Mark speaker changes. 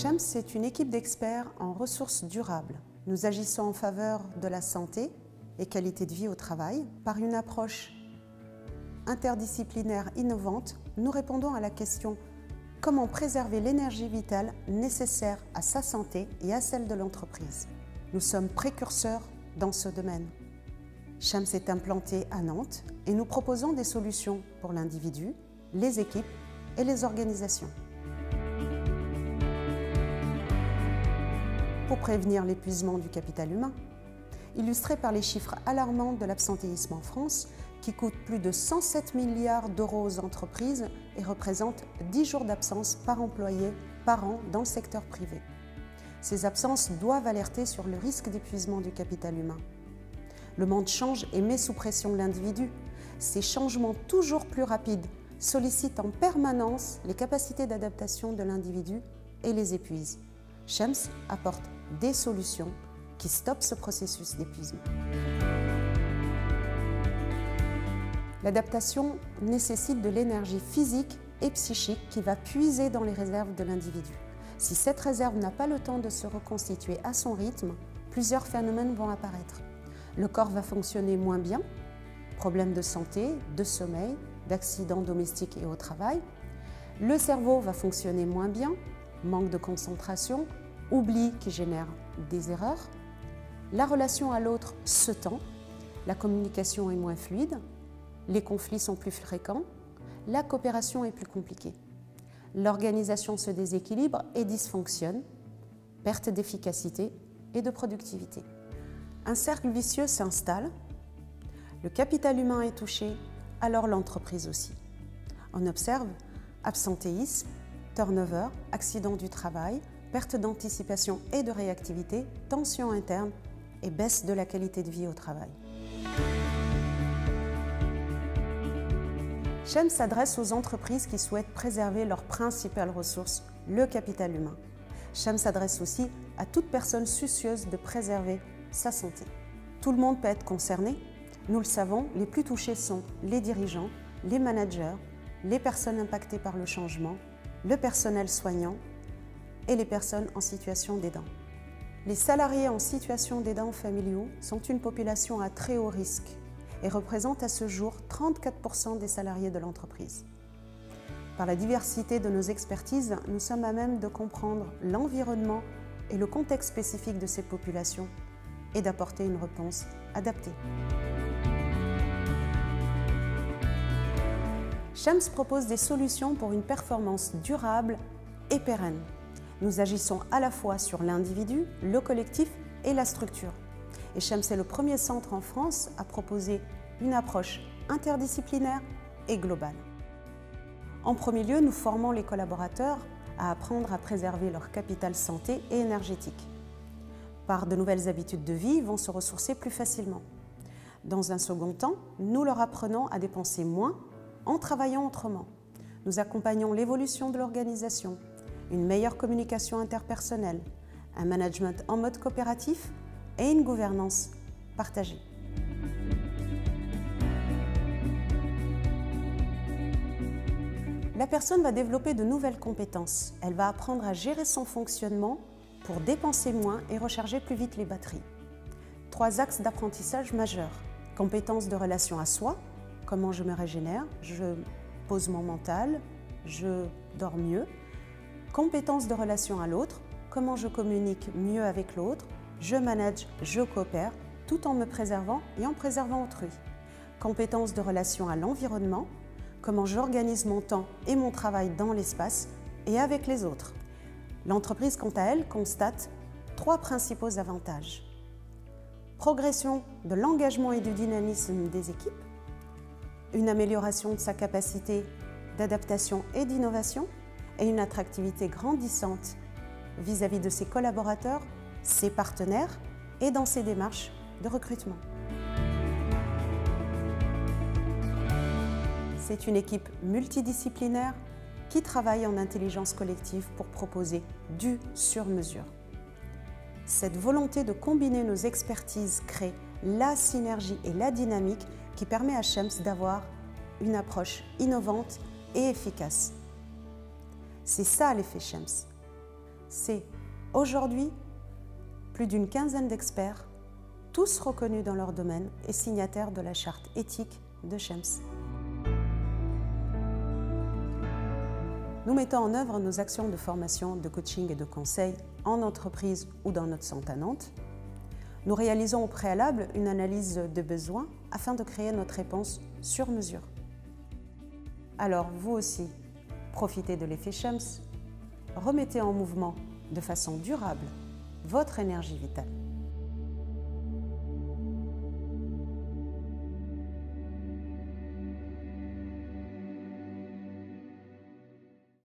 Speaker 1: Shems, c'est une équipe d'experts en ressources durables. Nous agissons en faveur de la santé et qualité de vie au travail. Par une approche interdisciplinaire innovante, nous répondons à la question « Comment préserver l'énergie vitale nécessaire à sa santé et à celle de l'entreprise ?» Nous sommes précurseurs dans ce domaine. Shems est implanté à Nantes et nous proposons des solutions pour l'individu, les équipes et les organisations. Pour prévenir l'épuisement du capital humain, illustré par les chiffres alarmants de l'absentéisme en France, qui coûte plus de 107 milliards d'euros aux entreprises et représente 10 jours d'absence par employé par an dans le secteur privé. Ces absences doivent alerter sur le risque d'épuisement du capital humain. Le monde change et met sous pression l'individu. Ces changements toujours plus rapides sollicitent en permanence les capacités d'adaptation de l'individu et les épuisent. Shems apporte des solutions qui stoppent ce processus d'épuisement. L'adaptation nécessite de l'énergie physique et psychique qui va puiser dans les réserves de l'individu. Si cette réserve n'a pas le temps de se reconstituer à son rythme, plusieurs phénomènes vont apparaître. Le corps va fonctionner moins bien, problèmes de santé, de sommeil, d'accidents domestiques et au travail. Le cerveau va fonctionner moins bien, manque de concentration, oubli qui génère des erreurs. La relation à l'autre se tend, la communication est moins fluide, les conflits sont plus fréquents, la coopération est plus compliquée. L'organisation se déséquilibre et dysfonctionne, perte d'efficacité et de productivité. Un cercle vicieux s'installe, le capital humain est touché, alors l'entreprise aussi. On observe absentéisme, turnover, accident du travail, perte d'anticipation et de réactivité, tension interne et baisse de la qualité de vie au travail. Shems s'adresse aux entreprises qui souhaitent préserver leur principale ressource, le capital humain. Shems s'adresse aussi à toute personne soucieuse de préserver sa santé. Tout le monde peut être concerné. Nous le savons, les plus touchés sont les dirigeants, les managers, les personnes impactées par le changement, le personnel soignant et les personnes en situation d'aidant. Les salariés en situation d'aidants familiaux sont une population à très haut risque et représentent à ce jour 34% des salariés de l'entreprise. Par la diversité de nos expertises, nous sommes à même de comprendre l'environnement et le contexte spécifique de ces populations et d'apporter une réponse adaptée. Shems propose des solutions pour une performance durable et pérenne. Nous agissons à la fois sur l'individu, le collectif et la structure. Et Shems est le premier centre en France à proposer une approche interdisciplinaire et globale. En premier lieu, nous formons les collaborateurs à apprendre à préserver leur capital santé et énergétique. Par de nouvelles habitudes de vie, ils vont se ressourcer plus facilement. Dans un second temps, nous leur apprenons à dépenser moins en travaillant autrement. Nous accompagnons l'évolution de l'organisation, une meilleure communication interpersonnelle, un management en mode coopératif et une gouvernance partagée. La personne va développer de nouvelles compétences. Elle va apprendre à gérer son fonctionnement pour dépenser moins et recharger plus vite les batteries. 3 axes d'apprentissage majeurs. Compétences de relation à soi, comment je me régénère, je pose mon mental, je dors mieux. Compétences de relation à l'autre, comment je communique mieux avec l'autre, je manage, je coopère, tout en me préservant et en préservant autrui. Compétences de relation à l'environnement, comment j'organise mon temps et mon travail dans l'espace et avec les autres. L'entreprise, quant à elle, constate 3 principaux avantages. Progression de l'engagement et du dynamisme des équipes, une amélioration de sa capacité d'adaptation et d'innovation, et une attractivité grandissante vis-à-vis de ses collaborateurs, ses partenaires et dans ses démarches de recrutement. C'est une équipe multidisciplinaire qui travaille en intelligence collective pour proposer du sur-mesure. Cette volonté de combiner nos expertises crée la synergie et la dynamique qui permet à Shems d'avoir une approche innovante et efficace. C'est ça l'effet Shems. C'est aujourd'hui plus d'une quinzaine d'experts, tous reconnus dans leur domaine et signataires de la charte éthique de Shems. Nous mettons en œuvre nos actions de formation, de coaching et de conseil en entreprise ou dans notre centre à Nantes. Nous réalisons au préalable une analyse de besoins afin de créer notre réponse sur mesure. Alors vous aussi, profitez de l'effet Shems, remettez en mouvement de façon durable votre énergie vitale.